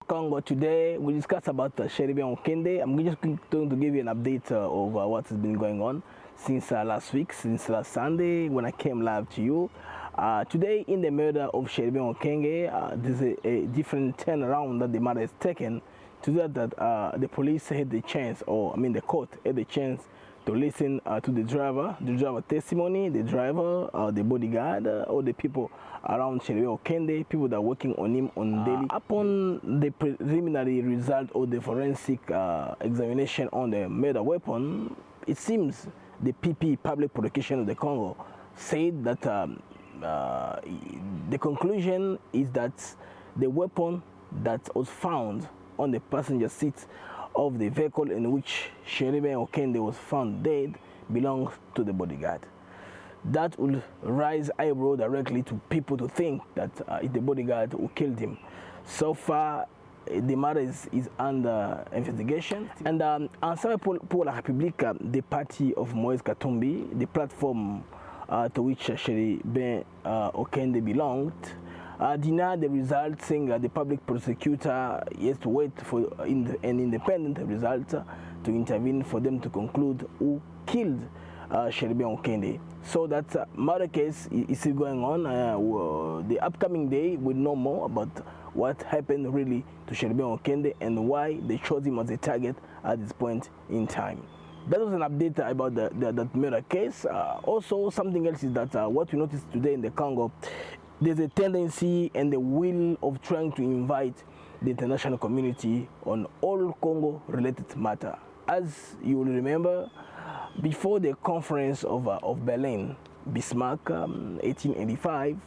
Congo. Today we discuss about Cherubin Okende. I'm just going to give you an update of what has been going on since last week, since last Sunday when I came live to you. Today, in the murder of Cherubin Okende, there's a different turnaround that the matter is taken. To that, the police had the chance, the court had the chance to listen to the driver testimony, the driver, the bodyguard, all the people around Cherubin Okende, people that are working on him on daily. Upon the preliminary result of the forensic examination on the murder weapon, it seems the PP, Public Prosecution of the Congo, said that the conclusion is that the weapon that was found on the passenger seat of the vehicle in which Cherubin Okende was found dead belongs to the bodyguard. That will raise eyebrow directly to people to think that it's the bodyguard who killed him. So far, the matter is under investigation. And Ensemble pour la République, the party of Moïse Katumbi, the platform to which Cherubin Okende belonged, denied the result, saying the public prosecutor has to wait for an independent result to intervene for them to conclude who killed Cherubin Okende. So that murder case is still going on. The upcoming day we'll know more about what happened really to Cherubin Okende and why they chose him as a target at this point in time. That was an update about that murder case. Also, something else is that what we noticed today in the Congo, there's a tendency and the will of trying to invite the international community on all Congo-related matter. As you will remember, before the conference of Berlin, Bismarck, 1885,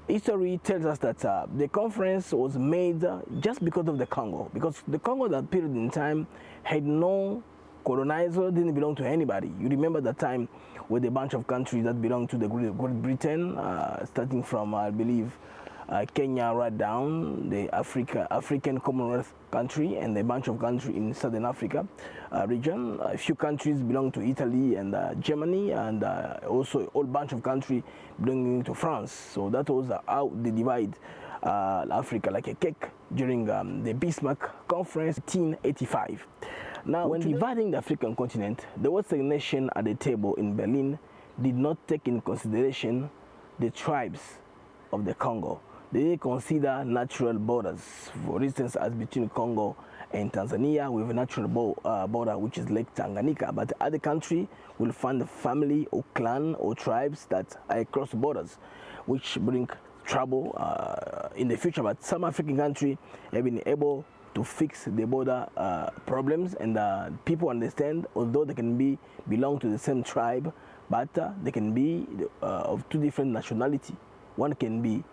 history tells us that the conference was made just because of the Congo. Because the Congo at that period in time had no colonizer, didn't belong to anybody. You remember that time with a bunch of countries that belonged to the Great Britain, starting from, I believe, Kenya right down, the African Commonwealth country, and a bunch of countries in Southern Africa region. A few countries belong to Italy and Germany, and also a whole bunch of countries belonging to France. So that was how they divide Africa like a cake during the Bismarck Conference 1885. Now, when dividing the African continent, the Western nation at the table in Berlin did not take in consideration the tribes of the Congo. They didn't consider natural borders, for instance, as between Congo and Tanzania, we have a natural border which is Lake Tanganyika, but other country will find a family or clan or tribes that are across borders, which bring trouble in the future. But some African countries have been able to fix the border problems, and people understand, although they can belong to the same tribe, but they can be of two different nationality. One can be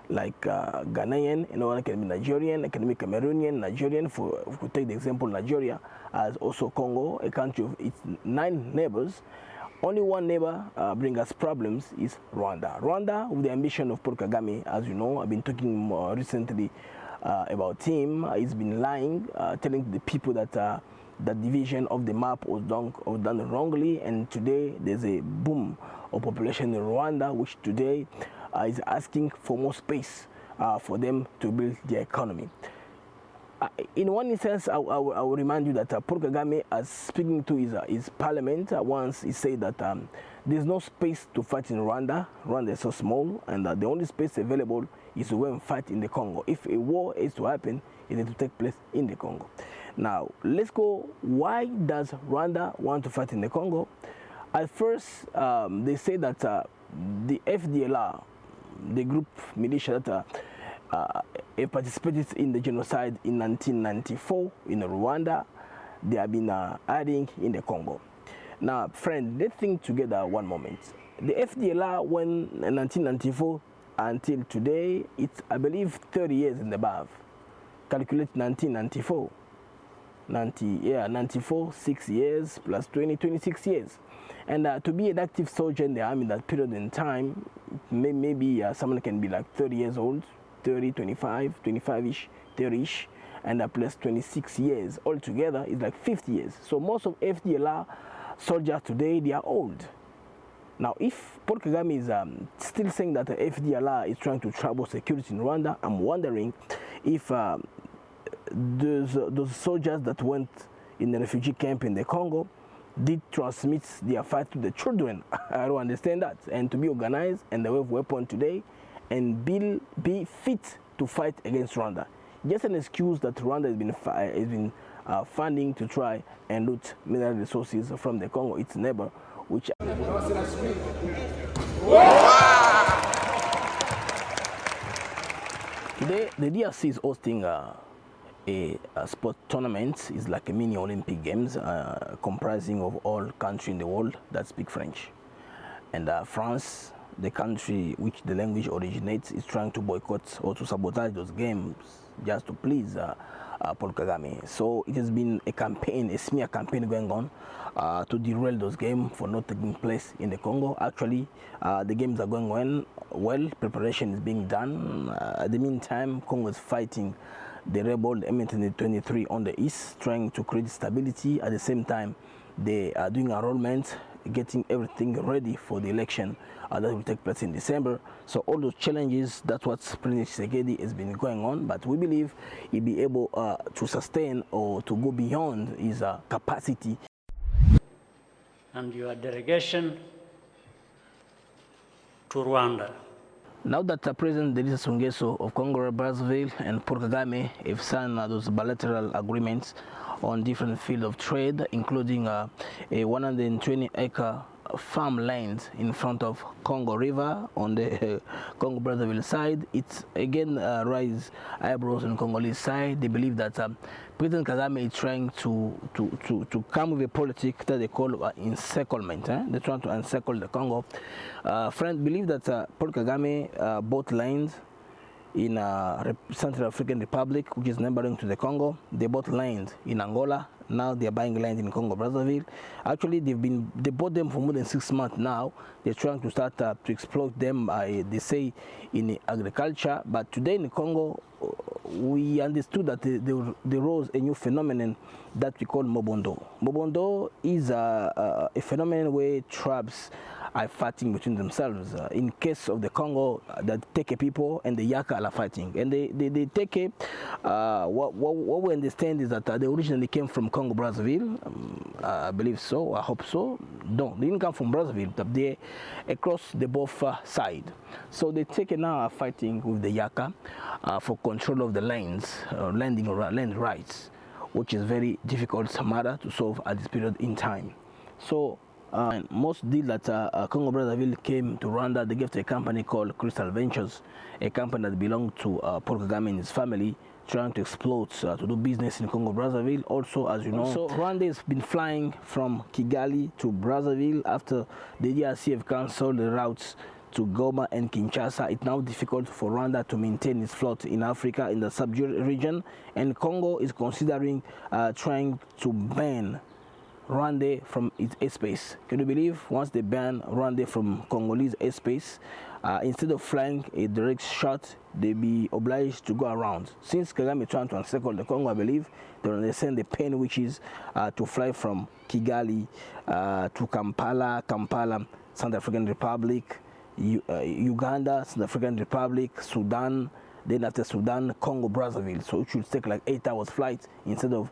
like Ghanaian, and one can be Nigerian, it can be Cameroonian, Nigerian. If we take the example, Nigeria as also Congo, a country of its 9 neighbors. Only one neighbor bring us problems is Rwanda. Rwanda, with the ambition of Paul Kagame, as you know, I've been talking recently about him. He's been lying, telling the people that that division of the map was done wrongly, and today there's a boom of population in Rwanda, which today is asking for more space for them to build their economy. In one instance, I will remind you that Paul Kagame, as speaking to his parliament, once he said that there's no space to fight in Rwanda. Rwanda is so small, and the only space available is to go and fight in the Congo. If a war is to happen, it needs to take place in the Congo. Now, let's go. Why does Rwanda want to fight in the Congo? At first, they say that the FDLR, the group militia that participated in the genocide in 1994 in Rwanda, they have been hiding in the Congo. Now, friend, let's think together one moment. The FDLR, when in 1994 until today, it's, I believe, 30 years in the above. Calculate 1994. 94, 6 years plus 20, 26 years. And to be an active soldier in the army in that period in time, maybe someone can be like 30 years old, 30, 25, 25-ish, 30-ish, and plus 26 years. Altogether, it's like 50 years. So most of FDLR soldiers today, they are old. Now, if Paul Kagame is still saying that the FDLR is trying to trouble security in Rwanda, I'm wondering if those soldiers that went in the refugee camp in the Congo did transmit their fight to the children. I don't understand that. And to be organized and they have weapon today and be fit to fight against Rwanda. Just an excuse that Rwanda has been funding to try and loot mineral resources from the Congo, its neighbor, which today the DRC is hosting a sport tournament. Is like a mini Olympic Games comprising of all countries in the world that speak French. And France, the country which the language originates, is trying to boycott or to sabotage those games just to please Paul Kagame. So it has been a campaign, a smear campaign going on to derail those games for not taking place in the Congo. Actually, the games are going on well. Preparation is being done. At the meantime, Congo is fighting the rebel M23 on the east, trying to create stability. At the same time, they are doing enrollment, getting everything ready for the election that will take place in December. So all those challenges, that's what President Tshisekedi has been going on, but we believe he'll be able to sustain or to go beyond his capacity. And your delegation to Rwanda. Now that President Denis Sassou Nguesso of Congo Brazzaville and Paul Kagame have signed those bilateral agreements on different fields of trade, including a 120-acre farmland in front of Congo River on the Congo Brazzaville side. It's again raised eyebrows on Congolese side. They believe that President Kagame is trying to come with a politic that they call encirclement. They're trying to encircle the Congo. Friends believe that Paul Kagame bought land in Central African Republic, which is neighboring to the Congo. They bought land in Angola. Now they are buying land in Congo Brazzaville. Actually, they bought them for more than 6 months now. They're trying to start to exploit them, they say, in agriculture. But today in Congo, we understood that there rose a new phenomenon that we call Mobondo. Mobondo is a phenomenon where tribes are fighting between themselves. In case of the Congo, the Teke people and the Yaka are fighting. And the Teke, what we understand is that they originally came from Congo Brazzaville. I believe so, I hope so. No, they didn't come from Brazzaville, but they're across the both sides. So the Teke now are fighting with the Yaka for control of the lands, land rights, which is very difficult matter to solve at this period in time. So most deal that Congo Brazzaville came to Rwanda, they gave to a company called Crystal Ventures, a company that belonged to Paul Kagame and his family, trying to exploit to do business in Congo Brazzaville. Also, as you know, so Rwanda has been flying from Kigali to Brazzaville after the DRC have cancelled the routes to Goma and Kinshasa. It's now difficult for Rwanda to maintain its float in Africa in the Sub-Saharan region, and Congo is considering trying to ban Rwanda from its airspace. Can you believe? Once they ban Rwanda from Congolese airspace, instead of flying a direct shot, they be obliged to go around. Since Kagame is trying to encircle the Congo, I believe they understand the pain which is to fly from Kigali to Kampala, Central African Republic, Uganda, Central African Republic, Sudan, then after Sudan, Congo Brazzaville. So it should take like 8 hours flight instead of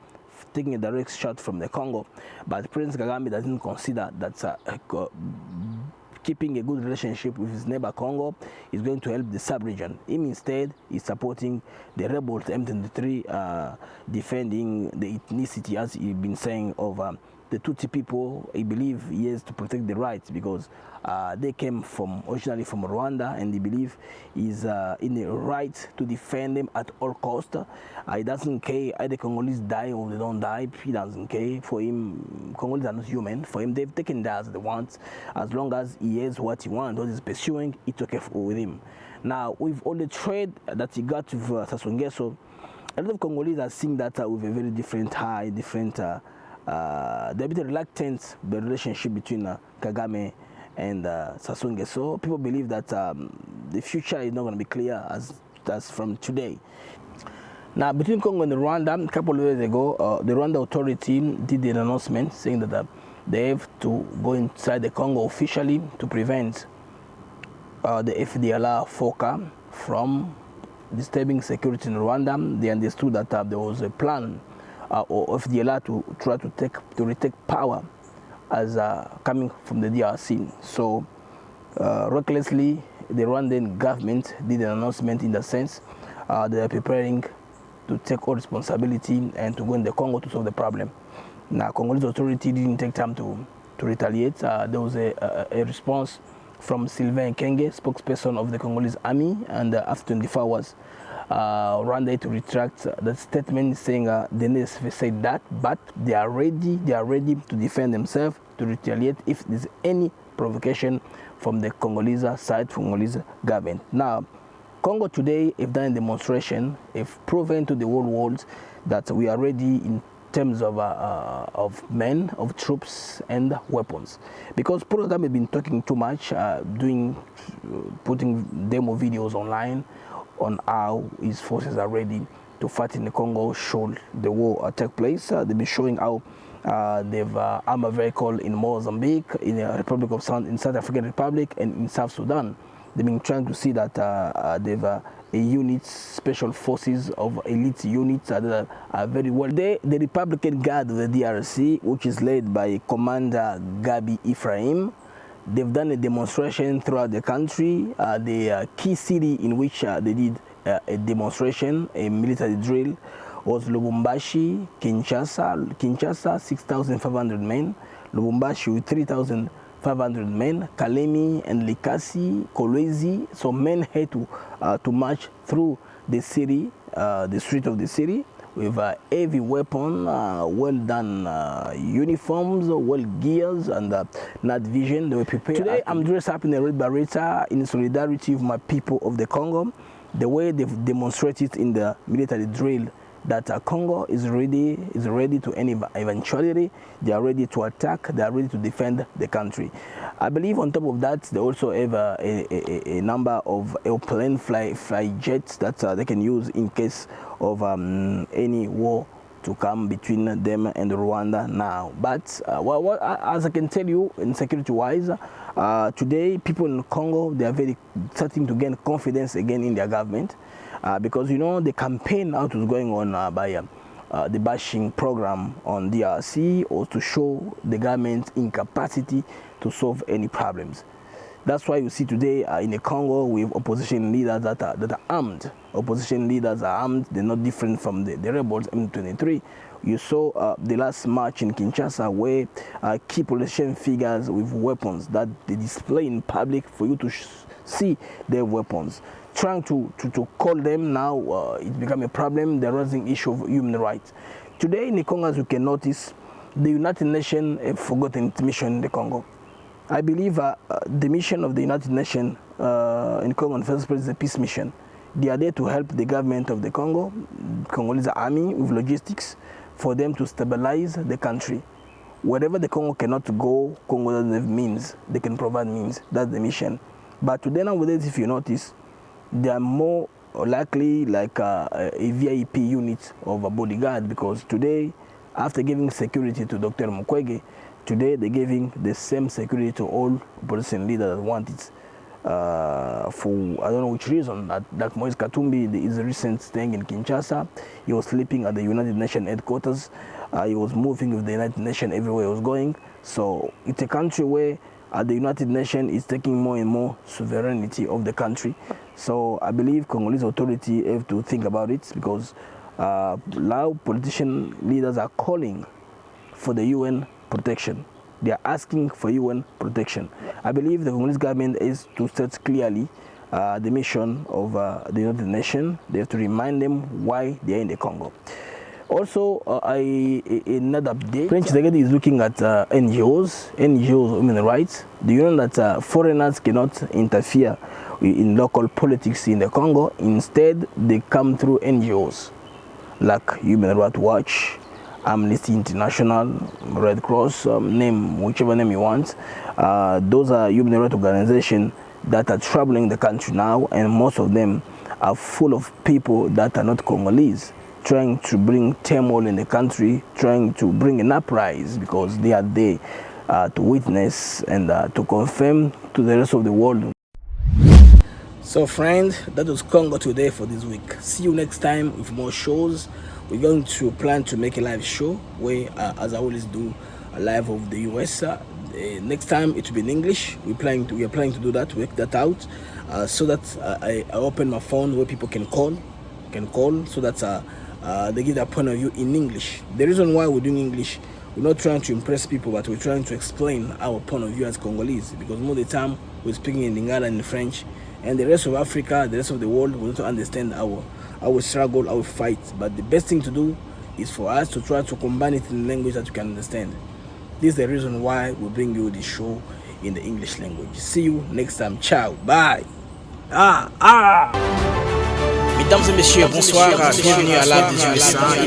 taking a direct shot from the Congo. But President Kagame doesn't consider that keeping a good relationship with his neighbor Congo is going to help the sub-region. Him instead is supporting the rebels, M23, defending the ethnicity, as he's been saying, of the Tutsi people. I believe he has to protect the rights because they came originally from Rwanda, and he believe is in the right to defend them at all cost. He doesn't care either Congolese die or they don't die. He doesn't care. For him, Congolese are not human. For him, they've taken that as they want. As long as he has what he wants, what he's pursuing, it's okay with him. Now, with all the trade that he got with Sassou Nguesso, a lot of Congolese are seeing that with a very different they're a bit reluctant the relationship between Kagame and Sassou Nguesso. People believe that the future is not going to be clear as from today. Now, between Congo and Rwanda, a couple of years ago, the Rwanda authority did an announcement saying that they have to go inside the Congo officially to prevent the FDLR FOCA from disturbing security in Rwanda. They understood that there was a plan of FDLR to try to retake power as coming from the DRC. So recklessly, the Rwandan government did an announcement in the sense they are preparing to take all responsibility and to go in the Congo to solve the problem. Now, Congolese authority didn't take time to retaliate. There was a response from Sylvain Kenge, spokesperson of the Congolese army, and after 24 hours, Rwanda to retract the statement saying they never said that, but they are ready to defend themselves, to retaliate if there's any provocation from the Congolese side, from Congolese government. Now, Congo today have done a demonstration, have proven to the whole world that we are ready in terms of men, of troops, and weapons. Because Paul Kagame has been talking too much, putting demo videos online on how his forces are ready to fight in the Congo should the war take place. They've been showing how they've armored vehicle in Mozambique, in the in South African Republic, and in South Sudan. They've been trying to see that they've a unit, special forces of elite units that are very well. The Republican Guard of the DRC, which is led by Commander Gabi Ephraim, they've done a demonstration throughout the country. The key city in which they did a demonstration, a military drill, was Lubumbashi, Kinshasa 6,500 men, Lubumbashi with 3,500 men, Kalemi and Likasi, Kolwezi. So men had to march through the city, the street of the city, with heavy weapon, well done uniforms, well gears, and night vision. They were prepared. Today I'm dressed up in a red beretta in solidarity with my people of the Congo. The way they've demonstrated in the military drill that Congo is ready to any eventuality. They are ready to attack. They are ready to defend the country. I believe on top of that, they also have a number of airplane fly jets that they can use in case of any war to come between them and Rwanda now. But well, as I can tell you, in security-wise, today people in Congo, they are starting to gain confidence again in their government. Because you know the campaign out was going on by the bashing program on DRC, or to show the government's incapacity to solve any problems. That's why you see today in the Congo we have opposition leaders that are armed. Opposition leaders are armed. They're not different from the rebels M23. You saw the last march in Kinshasa where key politician figures with weapons that they display in public for you to see their weapons. Trying to call them now, it's become a problem. They're raising issue of human rights. Today in the Congo, as you can notice, the United Nations have forgotten its mission in the Congo. I believe the mission of the United Nations in Congo in the first place is a peace mission. They are there to help the government of the Congo, Congolese army, with logistics for them to stabilize the country. Wherever the Congo cannot go, Congo doesn't have means. They can provide means. That's the mission. But today nowadays, if you notice, they are more likely like a VIP unit of a bodyguard, because today, after giving security to Dr. Mukwege, today they're giving the same security to all opposition leaders that want it. For I don't know which reason, that Moise Katumbi is recent staying in Kinshasa. He was sleeping at the United Nations headquarters. He was moving with the United Nations everywhere he was going. So it's a country where the United Nations is taking more and more sovereignty of the country. So I believe Congolese authority have to think about it, because now politician leaders are calling for the UN protection. They are asking for UN protection. I believe the Congolese government is to state clearly the mission of the United Nations. They have to remind them why they are in the Congo. Also, another update. French Secretary is looking at NGOs of human rights. Do you know that foreigners cannot interfere in local politics in the Congo? Instead, they come through NGOs like Human Rights Watch, Amnesty International, Red Cross, name whichever name you want. Those are human rights organizations that are troubling the country now, and most of them are full of people that are not Congolese, trying to bring turmoil in the country, trying to bring an uprising, because they are there to witness and to confirm to the rest of the world. So friend, that was Congo today for this week. See you next time with more shows. We're going to plan to make a live show where, as I always do, a live of the US. Next time it will be in English. We are planning to do that, work that out, so that I open my phone where people can call, so that they give their point of view in English. The reason why we're doing English, we're not trying to impress people, but we're trying to explain our point of view as Congolese, because most of the time we're speaking in Lingala and in French, and the rest of Africa, the rest of the world will not understand our struggle, our fight. But the best thing to do is for us to try to combine it in language that you can understand. This is the reason why we bring you this show in the English language. See you next time. Ciao. Bye. Mesdames et messieurs, bonsoir. Bienvenue à la 18